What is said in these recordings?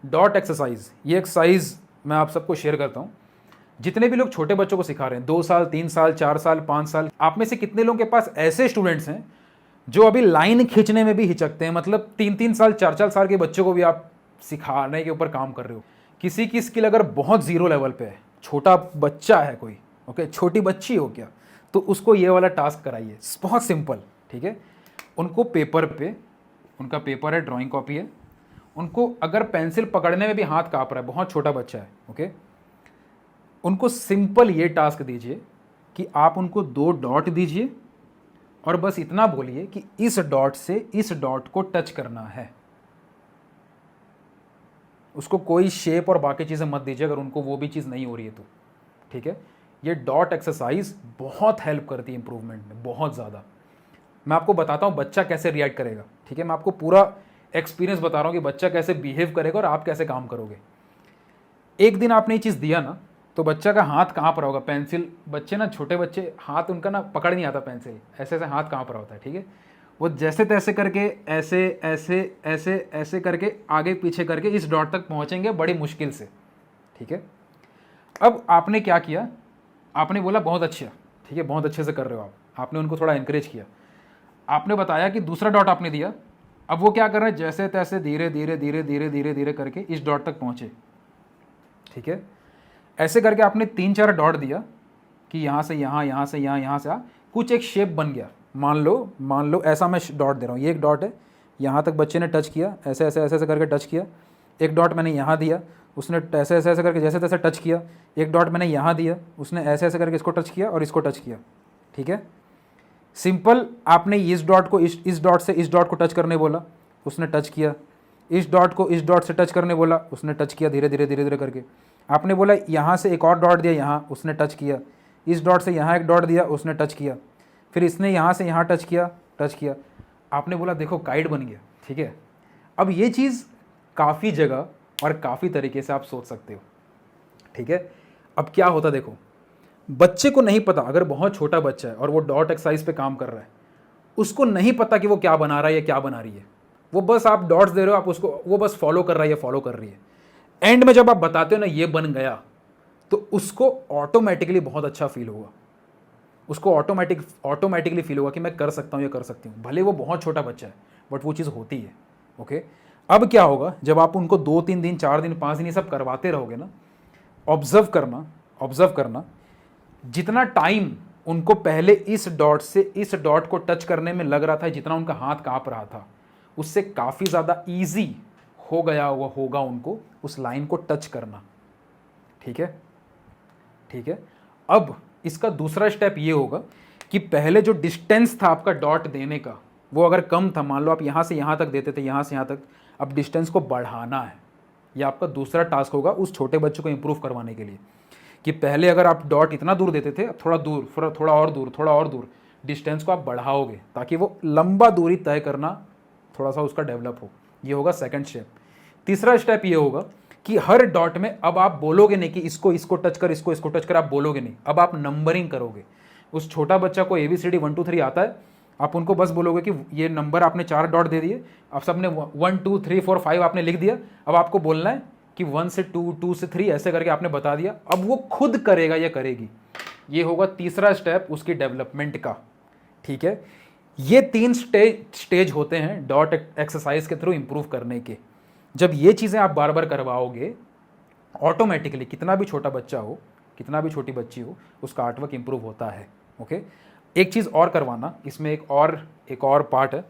Dot exercise, ये exercise मैं आप सबको शेयर करता हूँ। जितने भी लोग छोटे बच्चों को सिखा रहे हैं, 2 साल 3 साल 4 साल 5 साल, आप में से कितने लोगों के पास ऐसे स्टूडेंट्स हैं जो अभी लाइन खींचने में भी हिचकते हैं? मतलब 3 साल 4 साल के बच्चों को भी आप सिखाने के ऊपर काम कर रहे हो। किसी की स्किल अगर बहुत जीरो लेवल पे है, छोटा बच्चा है कोई, ओके, छोटी बच्ची हो क्या, तो उसको ये वाला टास्क कराइए, बहुत सिंपल, ठीक है। उनको पेपर पे, उनका पेपर है, ड्राइंग कॉपी है, उनको अगर पेंसिल पकड़ने में भी हाथ कांप रहा है, बहुत छोटा बच्चा है, ओके, उनको सिंपल ये टास्क दीजिए कि आप उनको 2 डॉट दीजिए और बस इतना बोलिए कि इस डॉट से इस डॉट को टच करना है। उसको कोई शेप और बाकी चीज़ें मत दीजिए अगर उनको वो भी चीज़ नहीं हो रही है तो, ठीक है। ये डॉट एक्सरसाइज बहुत हेल्प करती है इंप्रूवमेंट में, बहुत ज़्यादा। मैं आपको बताता हूँ बच्चा कैसे रिएक्ट करेगा, ठीक है। मैं आपको पूरा एक्सपीरियंस बता रहा हूँ कि बच्चा कैसे बिहेव करेगा और आप कैसे काम करोगे। एक दिन आपने ये चीज़ दिया ना, तो बच्चा का हाथ कांप रहा होगा, पेंसिल, बच्चे ना, छोटे बच्चे, हाथ उनका ना पकड़ नहीं आता पेंसिल, ऐसे ऐसे हाथ कांप रहा होता है, ठीक है। वो जैसे तैसे करके ऐसे ऐसे ऐसे ऐसे करके आगे पीछे करके इस डॉट तक पहुंचेंगे बड़ी मुश्किल से, ठीक है। अब आपने क्या किया, आपने बोला बहुत अच्छा, ठीक है, बहुत अच्छे से कर रहे हो आप, आपने उनको थोड़ा इंकरेज किया, आपने बताया कि दूसरा डॉट आपने दिया। अब वो क्या कर रहे हैं, जैसे तैसे धीरे धीरे धीरे धीरे धीरे धीरे करके इस डॉट तक पहुंचे, ठीक है। ऐसे करके आपने 3-4 डॉट दिया कि यहाँ से यहाँ, यहाँ से यहाँ, यहाँ से कुछ एक शेप बन गया। मान लो ऐसा मैं डॉट दे रहा हूँ, ये एक डॉट है, यहाँ तक बच्चे ने टच किया, ऐसे ऐसे ऐसे ऐसे करके टच किया। एक डॉट मैंने यहाँ दिया, उसने ऐसे ऐसे ऐसे करके जैसे तैसे टच किया। एक डॉट मैंने यहाँ दिया, उसने ऐसे ऐसे करके इसको टच किया और इसको टच किया, ठीक है। सिंपल, आपने इस डॉट को इस डॉट से इस डॉट को टच करने बोला, उसने टच किया। इस डॉट को इस डॉट से टच करने बोला, उसने टच किया धीरे धीरे धीरे धीरे करके। आपने बोला यहाँ से एक और डॉट दिया, यहाँ, उसने टच किया। इस डॉट से यहाँ एक डॉट दिया, उसने टच किया। फिर इसने यहाँ से यहाँ टच किया, टच किया। आपने बोला देखो काइट बन गया, ठीक है। अब ये चीज़ काफ़ी जगह और काफ़ी तरीके से आप सोच सकते हो, ठीक है। अब क्या होता देखो, बच्चे को नहीं पता, अगर बहुत छोटा बच्चा है और वो डॉट एक्सरसाइज पे काम कर रहा है, उसको नहीं पता कि वो क्या बना रहा है या क्या बना रही है। वो बस आप डॉट्स दे रहे हो, आप उसको, वो बस फॉलो कर रहा है या फॉलो कर रही है। एंड में जब आप बताते हो ना ये बन गया, तो उसको ऑटोमेटिकली बहुत अच्छा फील होगा, उसको ऑटोमेटिकली फील होगा कि मैं कर सकता हूँ, ये कर सकती हूँ। भले वो बहुत छोटा बच्चा है, बट वो चीज़ होती है, ओके। अब क्या होगा, जब आप उनको 2-3 दिन 4 दिन 5 दिन ये सब करवाते रहोगे ना, ऑब्जर्व करना, जितना टाइम उनको पहले इस डॉट से इस डॉट को टच करने में लग रहा था, जितना उनका हाथ कांप रहा था, उससे काफ़ी ज़्यादा ईजी हो गया होगा उनको उस लाइन को टच करना, ठीक है, ठीक है। अब इसका दूसरा स्टेप ये होगा कि पहले जो डिस्टेंस था आपका डॉट देने का, वो अगर कम था, मान लो आप यहाँ से यहाँ तक देते थे, यहाँ से यहाँ तक, अब डिस्टेंस को बढ़ाना है। ये आपका दूसरा टास्क होगा उस छोटे बच्चे को इंप्रूव करवाने के लिए, कि पहले अगर आप डॉट इतना दूर देते थे, अब थोड़ा दूर, थोड़ा और दूर डिस्टेंस को आप बढ़ाओगे, ताकि वो लंबा दूरी तय करना थोड़ा सा उसका डेवलप हो। ये होगा सेकंड स्टेप। तीसरा स्टेप ये होगा कि हर डॉट में अब आप बोलोगे नहीं कि इसको टच कर, इसको टच कर, आप बोलोगे नहीं, अब आप नंबरिंग करोगे। उस छोटा बच्चा को ABCD 1 2 3 आता है, आप उनको बस बोलोगे कि ये नंबर, आपने 4 डॉट दे दिए, अब सबने 1 2 3 4 5 आपने लिख दिया। अब आपको बोलना है कि 1 से 2, 2 से 3, ऐसे करके आपने बता दिया। अब वो खुद करेगा या करेगी। ये होगा तीसरा स्टेप उसकी डेवलपमेंट का, ठीक है। ये 3 स्टेज होते हैं डॉट एक्सरसाइज के थ्रू इंप्रूव करने के। जब ये चीज़ें आप बार बार करवाओगे, ऑटोमेटिकली कितना भी छोटा बच्चा हो, कितना भी छोटी बच्ची हो, उसका आर्टवर्क इंप्रूव होता है, ओके। एक चीज़ और करवाना, इसमें एक और पार्ट है।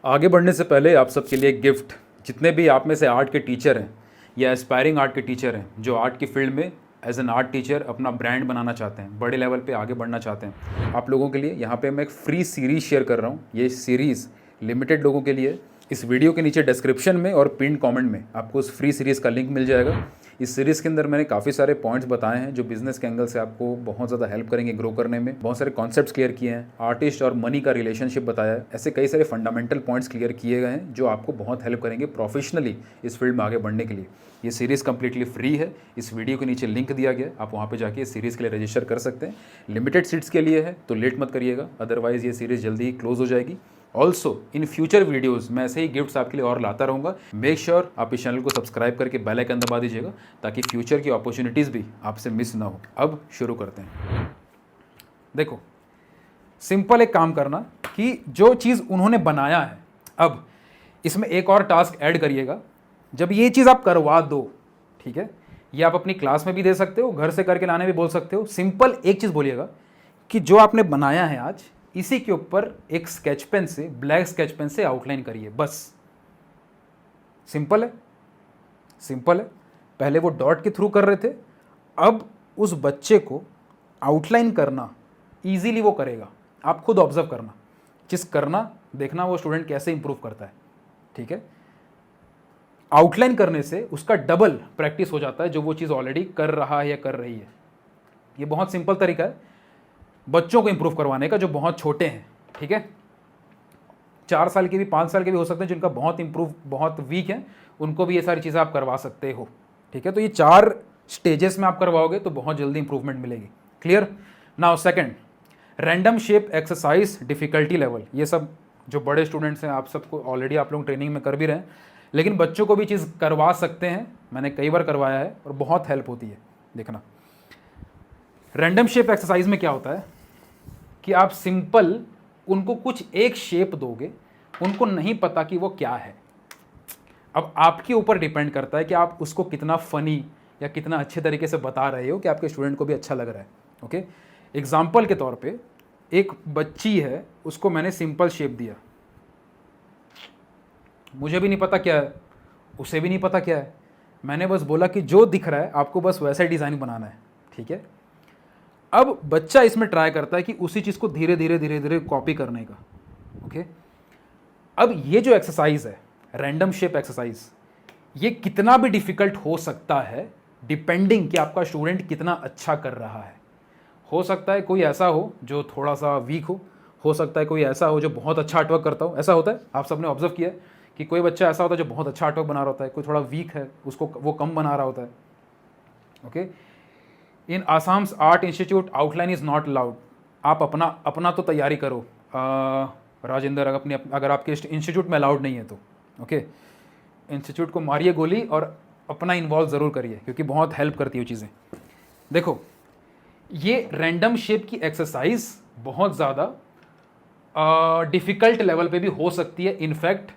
आगे बढ़ने से पहले आप सबके लिए एक गिफ्ट, जितने भी आप में से आर्ट के टीचर हैं या एस्पायरिंग आर्ट के टीचर हैं, जो आर्ट की फील्ड में एज एन आर्ट टीचर अपना ब्रांड बनाना चाहते हैं, बड़े लेवल पे आगे बढ़ना चाहते हैं, आप लोगों के लिए यहाँ पे मैं एक फ्री सीरीज़ शेयर कर रहा हूँ। ये सीरीज़ लिमिटेड लोगों के लिए। इस वीडियो के नीचे डिस्क्रिप्शन में और पिन कमेंट में आपको उस फ्री सीरीज़ का लिंक मिल जाएगा। इस सीरीज़ के अंदर मैंने काफ़ी सारे पॉइंट्स बताए हैं जो बिजनेस के एंगल से आपको बहुत ज़्यादा हेल्प करेंगे ग्रो करने में। बहुत सारे कॉन्सेप्ट्स क्लियर किए हैं, आर्टिस्ट और मनी का रिलेशनशिप बताया है, ऐसे कई सारे फंडामेंटल पॉइंट्स क्लियर किए गए हैं जो आपको बहुत हेल्प करेंगे प्रोफेशनली इस फील्ड में आगे बढ़ने के लिए। ये सीरीज़ कम्प्लीटली फ्री है। इस वीडियो के नीचे लिंक दिया गया, आप वहाँ पे जाके इस सीरीज़ के लिए रजिस्टर कर सकते हैं। लिमिटेड सीट्स के लिए है तो लेट मत करिएगा, अदरवाइज़ ये सीरीज़ जल्दी ही क्लोज हो जाएगी ऑल्सो इन फ्यूचर वीडियोज़ मैं ऐसे ही गिफ्ट्स आपके लिए और लाता रहूँगा। मेक श्योर आप इस चैनल को सब्सक्राइब करके बेल आइकन दबा दीजिएगा ताकि फ्यूचर की अपॉर्चुनिटीज़ भी आपसे मिस ना हो। अब शुरू करते हैं। देखो, सिंपल एक काम करना कि जो चीज़ उन्होंने बनाया है, अब इसमें एक और टास्क ऐड करिएगा। जब ये चीज़ आप करवा दो, ठीक है, ये आप अपनी क्लास में भी दे सकते हो, घर से करके लाने भी बोल सकते हो। सिंपल एक चीज़ बोलिएगा कि जो आपने बनाया है आज, इसी के ऊपर एक स्केच पेन से, ब्लैक स्केच पेन से आउटलाइन करिए, बस। सिंपल है, सिंपल है। पहले वो डॉट के थ्रू कर रहे थे, अब उस बच्चे को आउटलाइन करना इजीली वो करेगा। आप खुद ऑब्जर्व करना, चीज़ करना, देखना वो स्टूडेंट कैसे इंप्रूव करता है, ठीक है। आउटलाइन करने से उसका डबल प्रैक्टिस हो जाता है जो वो चीज़ ऑलरेडी कर रहा है या कर रही है। ये बहुत सिंपल तरीका है बच्चों को इंप्रूव करवाने का जो बहुत छोटे हैं, ठीक है। 4 साल के भी, 5 साल के भी हो सकते हैं जिनका बहुत वीक है, उनको भी ये सारी चीज़ें आप करवा सकते हो, ठीक है। तो ये 4 स्टेजेस में आप करवाओगे तो बहुत जल्दी इंप्रूवमेंट मिलेगी। Clear. Now second, random shape exercise difficulty level. ये सब जो बड़े स्टूडेंट्स हैं, आप सबको ऑलरेडी आप लोग ट्रेनिंग में कर भी रहे हैं, लेकिन बच्चों को भी चीज़ करवा सकते हैं। मैंने कई बार करवाया है और बहुत हेल्प होती है। देखना, रैंडम शेप एक्सरसाइज में क्या होता है कि आप सिंपल उनको कुछ एक शेप दोगे, उनको नहीं पता कि वो क्या है। अब आपके ऊपर डिपेंड करता है कि आप उसको कितना फनी या कितना अच्छे तरीके से बता रहे हो कि आपके स्टूडेंट को भी अच्छा लग रहा है। ओके, एग्जाम्पल के तौर पे एक बच्ची है, उसको मैंने सिंपल शेप दिया, मुझे भी नहीं पता क्या है, उसे भी नहीं पता क्या है। मैंने बस बोला कि जो दिख रहा है आपको बस वैसा ही डिज़ाइन बनाना है, ठीक है। अब बच्चा इसमें ट्राई करता है कि उसी चीज़ को धीरे धीरे धीरे धीरे कॉपी करने का। ओके, अब ये जो एक्सरसाइज है, रैंडम शेप एक्सरसाइज, ये कितना भी डिफिकल्ट हो सकता है डिपेंडिंग कि आपका स्टूडेंट कितना अच्छा कर रहा है। हो सकता है कोई ऐसा हो जो थोड़ा सा वीक हो सकता है कोई ऐसा हो जो बहुत अच्छा आर्टवर्क करता हो। ऐसा होता है, आप सबने ऑब्जर्व किया है कि कोई बच्चा ऐसा होता है जो बहुत अच्छा आर्टवर्क बना रहा होता है, कोई थोड़ा वीक है, उसको वो कम बना रहा होता है। Okay, in Assam's art institute outline is not allowed. आप अपना तो तैयारी करो राजेंद्र, अगर आपके इंस्टीट्यूट में अलाउड नहीं है तो ओके, इंस्टीट्यूट को मारिए गोली और अपना इन्वॉल्व ज़रूर करिए, क्योंकि बहुत हेल्प करती है वो चीज़ें। देखो, ये रैंडम शेप की एक्सरसाइज बहुत ज़्यादा डिफ़िकल्ट लेवल पे भी हो सकती है। इनफैक्ट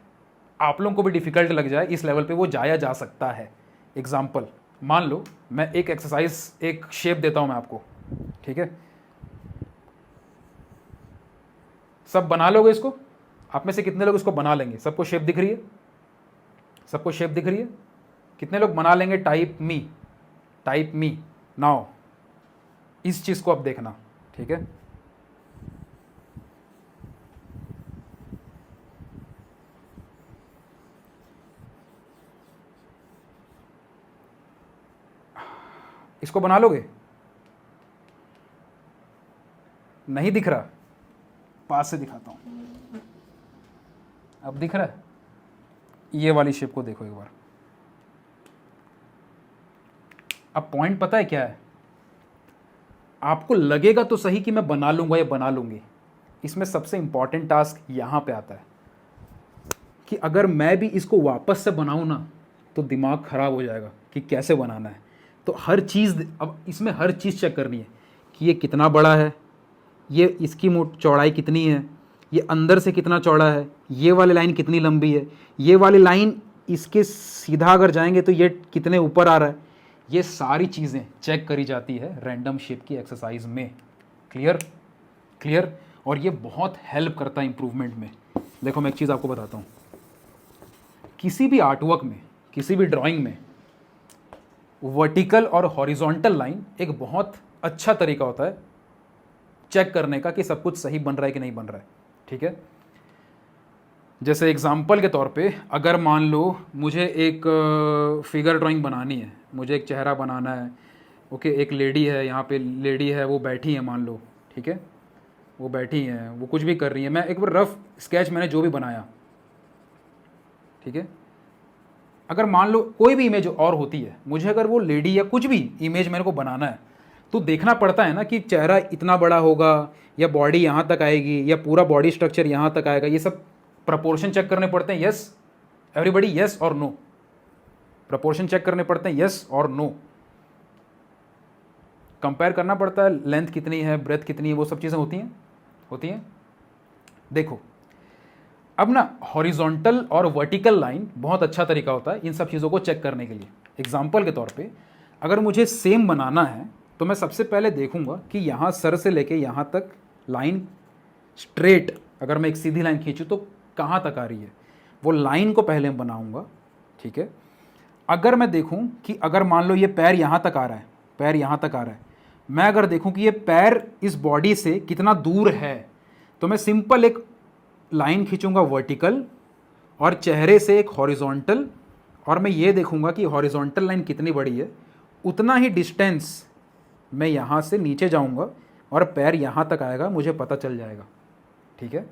आप लोगों को भी डिफ़िकल्ट लग जाए, इस लेवल पे वो जाया जा सकता है। एग्जाम्पल, मान लो मैं एक एक्सरसाइज, एक शेप देता हूं मैं आपको, ठीक है। सब बना लोगे इसको? आप में से कितने लोग इसको बना लेंगे? सबको शेप दिख रही है? सबको शेप दिख रही है? कितने लोग बना लेंगे? Type me now. इस चीज को अब देखना, ठीक है। इसको बना लोगे? नहीं दिख रहा? पास से दिखाता हूं, अब दिख रहा है? ये वाली शेप को देखो एक बार। अब पॉइंट पता है क्या है? आपको लगेगा तो सही कि मैं बना लूंगा या बना लूंगी। इसमें सबसे इंपॉर्टेंट टास्क यहां पे आता है कि अगर मैं भी इसको वापस से बनाऊं ना तो दिमाग खराब हो जाएगा कि कैसे बनाना है। तो हर चीज़, अब इसमें हर चीज़ चेक करनी है कि ये कितना बड़ा है, ये इसकी चौड़ाई कितनी है, ये अंदर से कितना चौड़ा है, ये वाली लाइन कितनी लंबी है, ये वाली लाइन इसके सीधा अगर जाएंगे तो ये कितने ऊपर आ रहा है। ये सारी चीज़ें चेक करी जाती है रैंडम शेप की एक्सरसाइज में। क्लियर। और ये बहुत हेल्प करता है इंप्रूवमेंट में। देखो, मैं एक चीज़ आपको बताता हूँ, किसी भी आर्टवर्क में, किसी भी ड्राइंग में वर्टिकल और हॉरिजॉन्टल लाइन एक बहुत अच्छा तरीका होता है चेक करने का कि सब कुछ सही बन रहा है कि नहीं बन रहा है, ठीक है। जैसे एग्जाम्पल के तौर पे, अगर मान लो मुझे एक फिगर ड्राइंग बनानी है, मुझे एक चेहरा बनाना है, ओके, एक लेडी है, यहाँ पे लेडी है, वो बैठी है मान लो, ठीक है, वो बैठी हैं, वो कुछ भी कर रही है। मैं एक बार रफ स्केच मैंने जो भी बनाया, ठीक है। अगर मान लो कोई भी इमेज और होती है, मुझे अगर वो लेडी या कुछ भी इमेज मेरे को बनाना है तो देखना पड़ता है ना कि चेहरा इतना बड़ा होगा या बॉडी यहाँ तक आएगी या पूरा बॉडी स्ट्रक्चर यहाँ तक आएगा। ये सब प्रपोर्शन चेक करने पड़ते हैं, यस एवरीबडी, यस और नो? प्रपोर्शन चेक करने पड़ते हैं, यस और नो? कंपेयर करना पड़ता है, लेंथ कितनी है, ब्रेथ कितनी है, वो सब चीज़ें होती हैं। देखो अब ना हॉरिजॉन्टल और वर्टिकल लाइन बहुत अच्छा तरीका होता है इन सब चीज़ों को चेक करने के लिए। एग्जाम्पल के तौर पे अगर मुझे सेम बनाना है तो मैं सबसे पहले देखूंगा कि यहाँ सर से लेके यहाँ तक लाइन स्ट्रेट, अगर मैं एक सीधी लाइन खींचूँ तो कहाँ तक आ रही है, वो लाइन को पहले बनाऊंगा, ठीक है। अगर मैं देखूं कि अगर मान लो ये पैर यहाँ तक आ रहा है, पैर यहाँ तक आ रहा है, मैं अगर देखूं कि ये पैर इस बॉडी से कितना दूर है, तो मैं सिंपल एक लाइन खींचूंगा वर्टिकल और चेहरे से एक हॉरिजॉन्टल, और मैं ये देखूंगा कि हॉरिजॉन्टल लाइन कितनी बड़ी है, उतना ही डिस्टेंस मैं यहाँ से नीचे जाऊंगा और पैर यहाँ तक आएगा, मुझे पता चल जाएगा, ठीक है।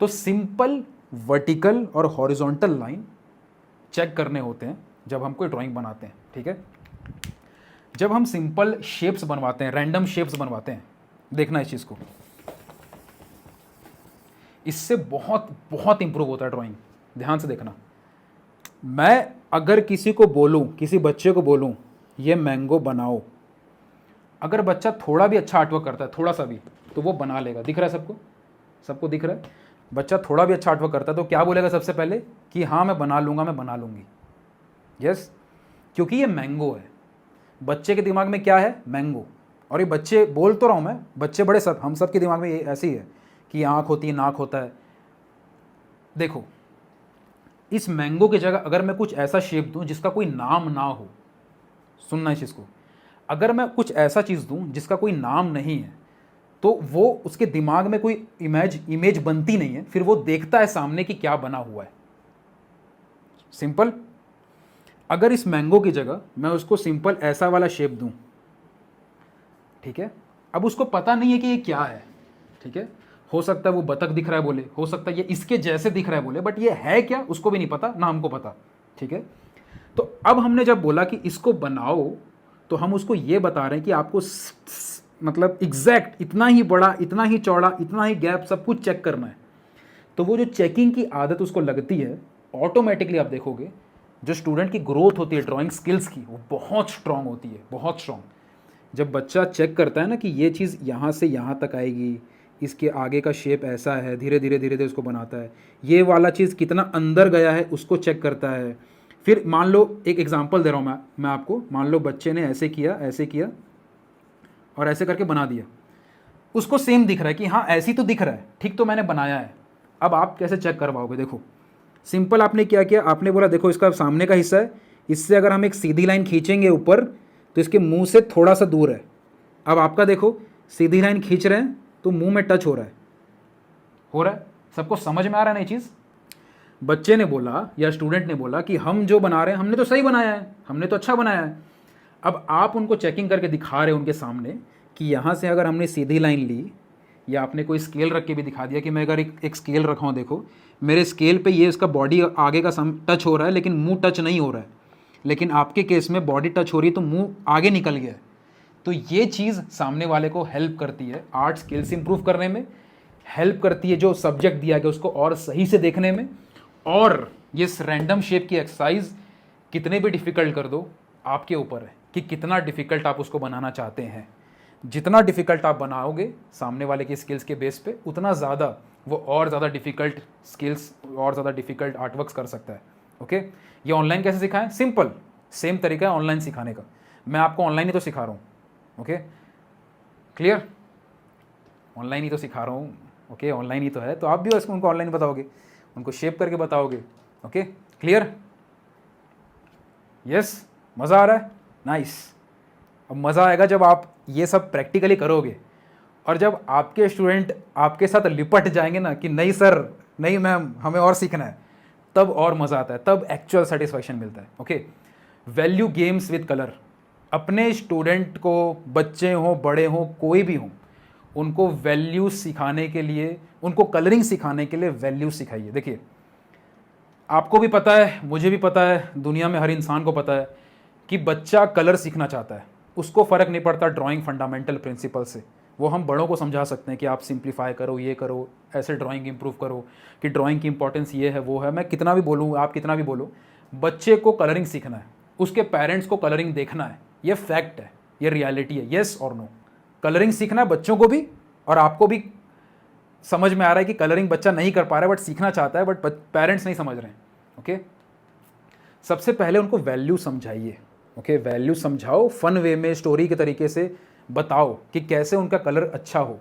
तो सिंपल वर्टिकल और हॉरिजॉन्टल लाइन चेक करने होते हैं जब हम कोई ड्राइंग बनाते हैं, ठीक है। जब हम सिंपल शेप्स बनवाते हैं, रैंडम शेप्स बनवाते हैं, देखना इस चीज़ को, इससे बहुत बहुत इंप्रूव होता है ड्राइंग। ध्यान से देखना, मैं अगर किसी को बोलूं, किसी बच्चे को बोलूं ये मैंगो बनाओ, अगर बच्चा थोड़ा भी अच्छा आर्टवर्क करता है, थोड़ा सा भी, तो वो बना लेगा। दिख रहा है सबको दिख रहा है। बच्चा थोड़ा भी अच्छा आर्टवर्क करता है तो क्या बोलेगा सबसे पहले कि हाँ मैं बना लूँगा, मैं बना लूँगी, यस, क्योंकि ये मैंगो है। बच्चे के दिमाग में क्या है? मैंगो। और ये बच्चे, बोल तो रहा हूँ मैं, बच्चे बड़े सब, हम सब के दिमाग में ये ऐसे ही है कि आँख होती है, नाक होता है। देखो इस मैंगो की जगह अगर मैं कुछ ऐसा शेप दूं जिसका कोई नाम ना हो, सुनना इस चीज़ को, अगर मैं कुछ ऐसा चीज़ दूं जिसका कोई नाम नहीं है तो वो उसके दिमाग में कोई इमेज बनती नहीं है, फिर वो देखता है सामने कि क्या बना हुआ है। सिंपल। अगर इस मैंगो की जगह मैं उसको सिंपल ऐसा वाला शेप दूं, ठीक है, अब उसको पता नहीं है कि ये क्या है, ठीक है, हो सकता है वो बतख दिख रहा है बोले, हो सकता है ये इसके जैसे दिख रहा है बोले, बट ये है क्या उसको भी नहीं पता, ना हमको पता, ठीक है। तो अब हमने जब बोला कि इसको बनाओ तो हम उसको ये बता रहे हैं कि आपको मतलब एग्जैक्ट इतना ही बड़ा, इतना ही चौड़ा, इतना ही गैप, सब कुछ चेक करना है। तो वो जो चेकिंग की आदत उसको लगती है, ऑटोमेटिकली आप देखोगे जो स्टूडेंट की ग्रोथ होती है ड्राइंग स्किल्स की, वो बहुत स्ट्रांग होती है, बहुत स्ट्रांग। जब बच्चा चेक करता है ना कि ये चीज़ यहाँ से यहाँ तक आएगी, इसके आगे का शेप ऐसा है, धीरे धीरे उसको बनाता है, ये वाला चीज़ कितना अंदर गया है उसको चेक करता है। फिर मान लो, एक एग्जांपल दे रहा हूँ मैं आपको, मान लो बच्चे ने ऐसे किया और ऐसे करके बना दिया, उसको सेम दिख रहा है कि हाँ ऐसी तो दिख रहा है, ठीक तो मैंने बनाया है। अब आप कैसे चेक करवाओगे? देखो सिंपल, आपने क्या किया, आपने बोला देखो इसका सामने का हिस्सा है, इससे अगर हम एक सीधी लाइन खींचेंगे ऊपर तो इसके मुंह से थोड़ा सा दूर है। अब आपका देखो, सीधी लाइन खींच रहे हैं तो मुंह में टच हो रहा है। सबको समझ में आ रहा है ना ये चीज़? बच्चे ने बोला या स्टूडेंट ने बोला कि हम जो बना रहे हैं हमने तो सही बनाया है, हमने तो अच्छा बनाया है। अब आप उनको चेकिंग करके दिखा रहे हो उनके सामने कि यहाँ से अगर हमने सीधी लाइन ली, या आपने कोई स्केल रख के भी दिखा दिया कि मैं अगर एक स्केल रखा हूँ, देखो मेरे स्केल पे ये इसका बॉडी आगे का टच हो रहा है लेकिन मुंह टच नहीं हो रहा है, लेकिन आपके केस में बॉडी टच हो रही है तो मुंह आगे निकल गया है। तो ये चीज़ सामने वाले को हेल्प करती है आर्ट स्किल्स इंप्रूव करने में, हेल्प करती है जो सब्जेक्ट दिया गया उसको और सही से देखने में। और ये रैंडम शेप की एक्सरसाइज कितने भी डिफ़िकल्ट कर दो, आपके ऊपर है कि कितना डिफ़िकल्ट आप उसको बनाना चाहते हैं। जितना डिफ़िकल्ट आप बनाओगे सामने वाले की स्किल्स के बेस पे, उतना ज़्यादा वो और ज़्यादा डिफ़िकल्ट स्किल्स और ज़्यादा डिफ़िकल्ट आर्टवर्क्स कर सकता है। ओके, ये ऑनलाइन कैसे सिखाएं? सिंपल, सेम तरीका है ऑनलाइन सिखाने का। मैं आपको ऑनलाइन ही तो सिखा रहा हूँ। Okay, clear? ऑनलाइन ही तो सिखा रहा हूँ। ओके, ऑनलाइन ही तो है, तो आप भी उसको उनको ऑनलाइन बताओगे, उनको शेप करके बताओगे। Okay, clear? यस, मज़ा आ रहा है? नाइस। अब मज़ा आएगा जब आप ये सब प्रैक्टिकली करोगे और जब आपके स्टूडेंट आपके साथ लिपट जाएंगे ना कि नहीं सर, नहीं मैम, हमें और सीखना है, तब और मज़ा आता है, तब एक्चुअल सेटिस्फैक्शन मिलता है। Okay, value games with colour. अपने स्टूडेंट को, बच्चे हों बड़े हों कोई भी हों, उनको वैल्यूज सिखाने के लिए, उनको कलरिंग सिखाने के लिए वैल्यूज सिखाइए। देखिए आपको भी पता है, मुझे भी पता है, दुनिया में हर इंसान को पता है कि बच्चा कलर सीखना चाहता है, उसको फ़र्क नहीं पड़ता ड्राइंग फंडामेंटल प्रिंसिपल से, वो हम बड़ों को समझा सकते हैं कि आप सिंप्लीफाई करो, ये करो, ऐसे ड्राइंग इंप्रूव करो, कि ड्राइंग की इंपॉर्टेंस ये है, वो है। मैं कितना भी बोलूँ, आप कितना भी बोलो, बच्चे को कलरिंग सीखना है, उसके पेरेंट्स को कलरिंग देखना है, ये फैक्ट है, ये रियलिटी है। येस और नो, कलरिंग सीखना है बच्चों को भी, और आपको भी समझ में आ रहा है कि कलरिंग बच्चा नहीं कर पा रहा है बट सीखना चाहता है, बट पेरेंट्स नहीं समझ रहे हैं। ओके, सबसे पहले उनको वैल्यू समझाइए। ओके, वैल्यू समझाओ, फन वे में, स्टोरी के तरीके से बताओ कि कैसे उनका कलर अच्छा हो।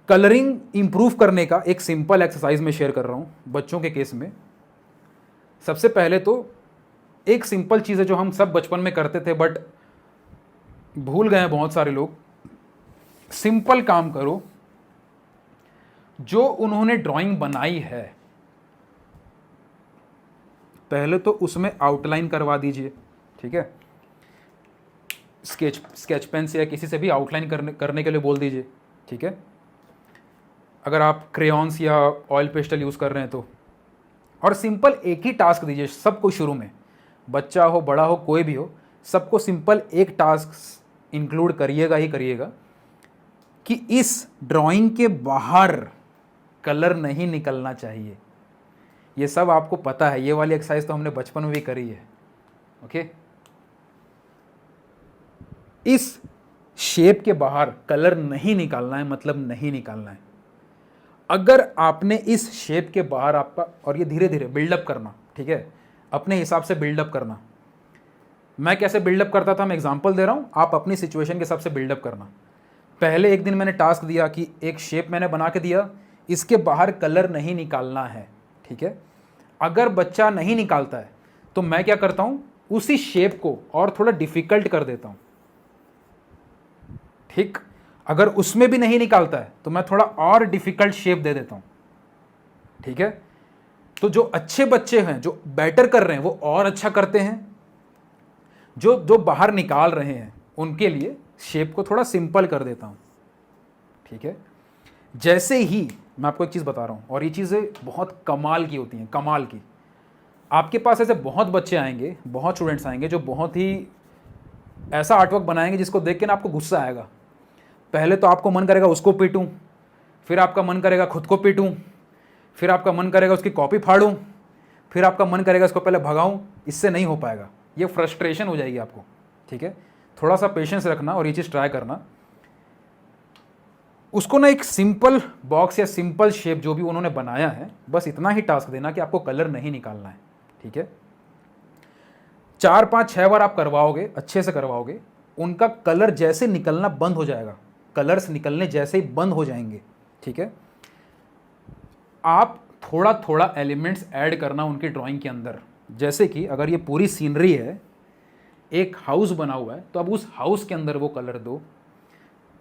कलरिंग इंप्रूव करने का एक सिंपल एक्सरसाइज में शेयर कर रहा हूँ बच्चों के केस में। सबसे पहले तो एक सिंपल चीज़ है जो हम सब बचपन में करते थे बट भूल गए हैं बहुत सारे लोग। सिंपल काम करो, जो उन्होंने ड्राइंग बनाई है पहले तो उसमें आउटलाइन करवा दीजिए। ठीक है, स्केच पेन से या किसी से भी आउटलाइन करने के लिए बोल दीजिए। ठीक है, अगर आप क्रेयॉन्स या ऑयल पेस्टल यूज़ कर रहे हैं तो। और सिंपल एक ही टास्क दीजिए सबको शुरू में, बच्चा हो बड़ा हो कोई भी हो, सबको सिंपल एक टास्क इंक्लूड करिएगा ही करिएगा कि इस ड्राइंग के बाहर कलर नहीं निकलना चाहिए। ये सब आपको पता है, ये वाली एक्सरसाइज तो हमने बचपन में भी करी है। ओके, इस शेप के बाहर कलर नहीं निकालना है, मतलब नहीं निकालना है। अगर आपने इस शेप के बाहर आपका, और ये धीरे धीरे बिल्डअप करना, ठीक है, अपने हिसाब से बिल्डअप करना। मैं कैसे बिल्डअप करता था, मैं एग्जांपल दे रहा हूँ, आप अपनी सिचुएशन के हिसाब से बिल्डअप करना। पहले एक दिन मैंने टास्क दिया कि एक शेप मैंने बना के दिया, इसके बाहर कलर नहीं निकालना है। ठीक है, अगर बच्चा नहीं निकालता है तो मैं क्या करता हूँ, उसी शेप को और थोड़ा डिफिकल्ट कर देता हूँ। ठीक, अगर उसमें भी नहीं निकालता है तो मैं थोड़ा और डिफिकल्ट शेप दे देता हूं। ठीक है, तो जो अच्छे बच्चे हैं, जो बेटर कर रहे हैं, वो और अच्छा करते हैं। जो जो बाहर निकाल रहे हैं उनके लिए शेप को थोड़ा सिंपल कर देता हूं। ठीक है, जैसे ही मैं आपको एक चीज़ बता रहा हूं, और ये चीज़ें बहुत कमाल की होती हैं, कमाल की। आपके पास ऐसे बहुत बच्चे आएंगे, बहुत स्टूडेंट्स आएंगे जो बहुत ही ऐसा आर्टवर्क बनाएंगे जिसको देख के ना आपको गुस्सा आएगा। पहले तो आपको मन करेगा उसको पीटूं, फिर आपका मन करेगा खुद को पीटूं, फिर आपका मन करेगा उसकी कॉपी फाड़ूं, फिर आपका मन करेगा इसको पहले भगाऊं। इससे नहीं हो पाएगा, ये फ्रस्ट्रेशन हो जाएगी आपको। ठीक है, थोड़ा सा पेशेंस रखना और ये चीज़ ट्राई करना। उसको ना एक सिंपल बॉक्स या सिंपल शेप जो भी उन्होंने बनाया है, बस इतना ही टास्क देना कि आपको कलर नहीं निकालना है। ठीक है, 4 5 6 बार आप करवाओगे, अच्छे से करवाओगे, उनका कलर जैसे निकलना बंद हो जाएगा, कलर्स निकलने जैसे ही बंद हो जाएंगे। ठीक है, आप थोड़ा थोड़ा एलिमेंट्स ऐड करना उनकी ड्राइंग के अंदर। जैसे कि अगर ये पूरी सीनरी है, एक हाउस बना हुआ है, तो अब उस हाउस के अंदर वो कलर दो।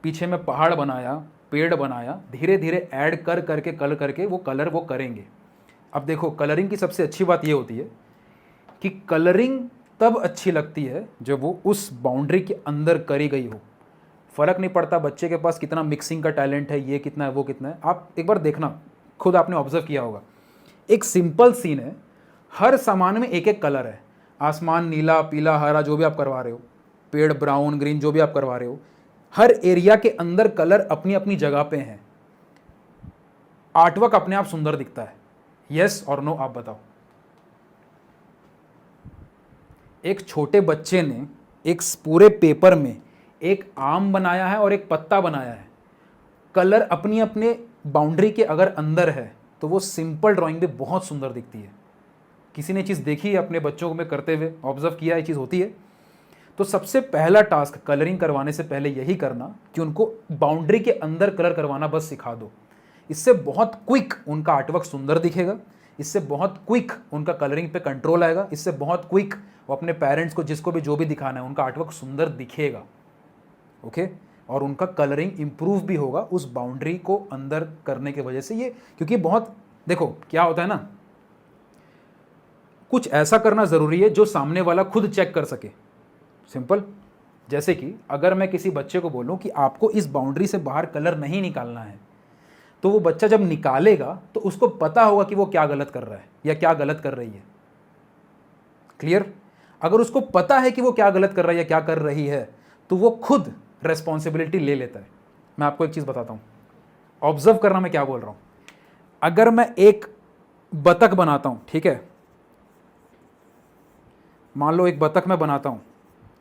पीछे में पहाड़ बनाया, पेड़ बनाया, धीरे धीरे ऐड कर करके कलर करके वो कलर वो करेंगे। अब देखो, कलरिंग की सबसे अच्छी बात ये होती है कि कलरिंग तब अच्छी लगती है जब वो उस बाउंड्री के अंदर करी गई हो। फ़र्क नहीं पड़ता बच्चे के पास कितना मिक्सिंग का टैलेंट है, ये कितना है, वो कितना है। आप एक बार देखना, खुद आपने ऑब्जर्व किया होगा, एक सिंपल सीन है, हर सामान में एक एक कलर है। आसमान नीला, पीला, हरा, जो भी आप करवा रहे हो, पेड़ ब्राउन, ग्रीन, जो भी आप करवा रहे हो, हर एरिया के अंदर कलर अपनी अपनी जगह पे हैं। आर्टवर्क अपने आप सुंदर दिखता है। यस और नो, आप बताओ। एक छोटे बच्चे ने एक पूरे पेपर में एक आम बनाया है और एक पत्ता बनाया है। कलर अपनी अपने बाउंड्री के अगर अंदर है तो वो सिंपल ड्राइंग भी बहुत सुंदर दिखती है। किसी ने चीज़ देखी है अपने बच्चों में करते हुए, ऑब्जर्व किया, ये चीज़ होती है। तो सबसे पहला टास्क कलरिंग करवाने से पहले यही करना कि उनको बाउंड्री के अंदर कलर करवाना बस सिखा दो। इससे बहुत क्विक उनका आर्टवर्क सुंदर दिखेगा, इससे बहुत क्विक उनका कलरिंग पे कंट्रोल आएगा, इससे बहुत क्विक वो अपने पेरेंट्स को, जिसको भी जो भी दिखाना है, उनका आर्टवर्क सुंदर दिखेगा। ओके, और उनका कलरिंग इंप्रूव भी होगा उस बाउंड्री को अंदर करने की वजह से। ये क्योंकि बहुत, देखो क्या होता है ना, कुछ ऐसा करना ज़रूरी है जो सामने वाला खुद चेक कर सके। सिंपल, जैसे कि अगर मैं किसी बच्चे को बोलूं कि आपको इस बाउंड्री से बाहर कलर नहीं निकालना है, तो वो बच्चा जब निकालेगा तो उसको पता होगा कि वो क्या गलत कर रहा है या क्या गलत कर रही है। क्लियर? अगर उसको पता है कि वो क्या गलत कर रहा है या क्या कर रही है, तो वो खुद रेस्पॉन्सिबिलिटी ले लेता है मैं आपको एक चीज़ बताता हूँ, ऑब्जर्व करना मैं क्या बोल रहा हूँ। अगर मैं एक बतख बनाता हूँ, ठीक है, मान लो एक बतख मैं बनाता हूँ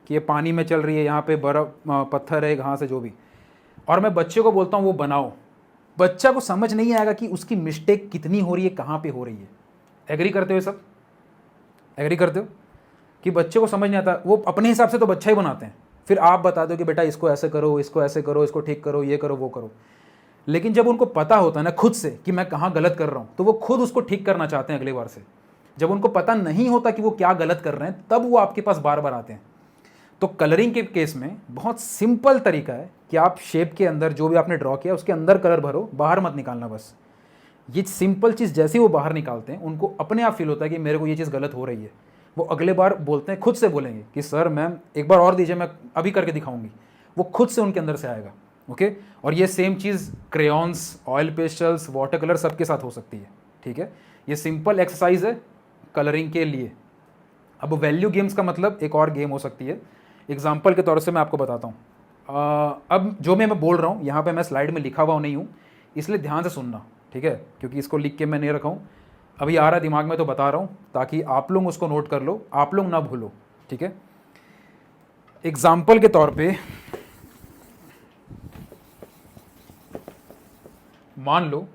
कि ये पानी में चल रही है, यहाँ पे बर्फ पत्थर है, घास है, जो भी, और मैं बच्चे को बोलता हूँ वो बनाओ, बच्चा को समझ नहीं आएगा कि उसकी मिस्टेक कितनी हो रही है, कहाँ पे हो रही है। एग्री करते हो सब? एग्री करते हो कि बच्चे को समझ नहीं आता, वो अपने हिसाब से तो बच्चा ही बनाते हैं, फिर आप बता दो कि बेटा इसको ऐसे करो, इसको ऐसे करो, इसको ठीक करो, ये करो, वो करो। लेकिन जब उनको पता होता है ना खुद से कि मैं कहाँ गलत कर रहा हूँ, तो वो खुद उसको ठीक करना चाहते हैं अगली बार से। जब उनको पता नहीं होता कि वो क्या गलत कर रहे हैं, तब वो आपके पास बार बार आते हैं। तो कलरिंग के केस में बहुत सिंपल तरीका है कि आप शेप के अंदर जो भी आपने ड्रॉ किया उसके अंदर कलर भरो, बाहर मत निकालना बस। ये सिंपल चीज़ जैसे ही वो बाहर निकालते हैं, उनको अपने आप फील होता है कि मेरे को ये चीज़ गलत हो रही है। वो अगले बार बोलते हैं, खुद से बोलेंगे कि सर मैम एक बार और दीजिए, मैं अभी करके दिखाऊंगी। वो खुद से उनके अंदर से आएगा। ओके, और ये सेम चीज़ crayons, oil pastels, water colour सबके साथ हो सकती है। ठीक है, ये सिंपल एक्सरसाइज है कलरिंग के लिए। अब वैल्यू गेम्स का मतलब एक और गेम हो सकती है। एग्जाम्पल के तौर से मैं आपको बताता हूँ। अब जो मैं बोल रहा हूँ यहाँ पे मैं स्लाइड में लिखा हुआ नहीं हूँ, इसलिए ध्यान से सुनना, ठीक है, क्योंकि इसको लिख के मैं नहीं रखा हूँ, अभी आ रहा है दिमाग में तो बता रहा हूँ, ताकि आप लोग उसको नोट कर लो, आप लोग ना भूलो। ठीक है, एग्जाम्पल के तौर पे मान लो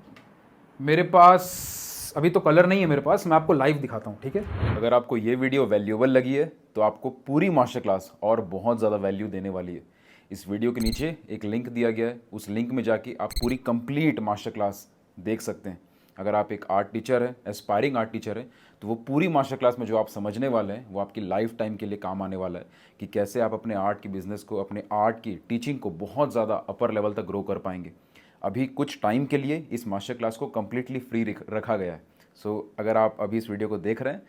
मेरे पास अभी तो कलर नहीं है मेरे पास, मैं आपको लाइव दिखाता हूँ। ठीक है, अगर आपको ये वीडियो वैल्यूएबल लगी है तो आपको पूरी मास्टर क्लास और बहुत ज़्यादा वैल्यू देने वाली है। इस वीडियो के नीचे एक लिंक दिया गया है, उस लिंक में जाके आप पूरी कंप्लीट मास्टर क्लास देख सकते हैं। अगर आप एक आर्ट टीचर है, एस्पायरिंग आर्ट टीचर है, तो वो पूरी मास्टर क्लास में जो आप समझने वाले हैं वो आपकी लाइफ टाइम के लिए काम आने वाला है कि कैसे आप अपने आर्ट की बिज़नेस को, अपने आर्ट की टीचिंग को बहुत ज़्यादा अपर लेवल तक ग्रो कर पाएंगे। अभी कुछ टाइम के लिए इस मास्टर क्लास को कम्प्लीटली फ्री रखा गया है। अगर आप अभी इस वीडियो को देख रहे हैं,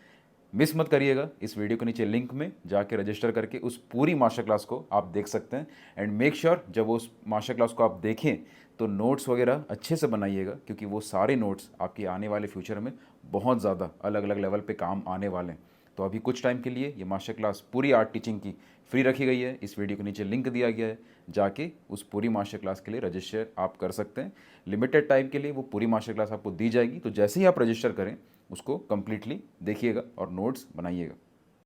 मिस मत करिएगा, इस वीडियो के नीचे लिंक में जाके रजिस्टर करके उस पूरी मास्टर क्लास को आप देख सकते हैं। एंड मेक श्योर जब वो उस मास्टर क्लास को आप देखें तो नोट्स वगैरह अच्छे से बनाइएगा, क्योंकि वो सारे नोट्स आपके आने वाले फ्यूचर में बहुत ज़्यादा अलग अलग लेवल पे काम आने वाले हैं। तो अभी कुछ टाइम के लिए ये मास्टर क्लास पूरी आर्ट टीचिंग की फ्री रखी गई है। इस वीडियो के नीचे लिंक दिया गया है, जाके उस पूरी मास्टर क्लास के लिए रजिस्टर आप कर सकते हैं। लिमिटेड टाइम के लिए वो पूरी मास्टर क्लास आपको दी जाएगी, तो जैसे ही आप रजिस्टर करें उसको कम्प्लीटली देखिएगा और नोट्स बनाइएगा।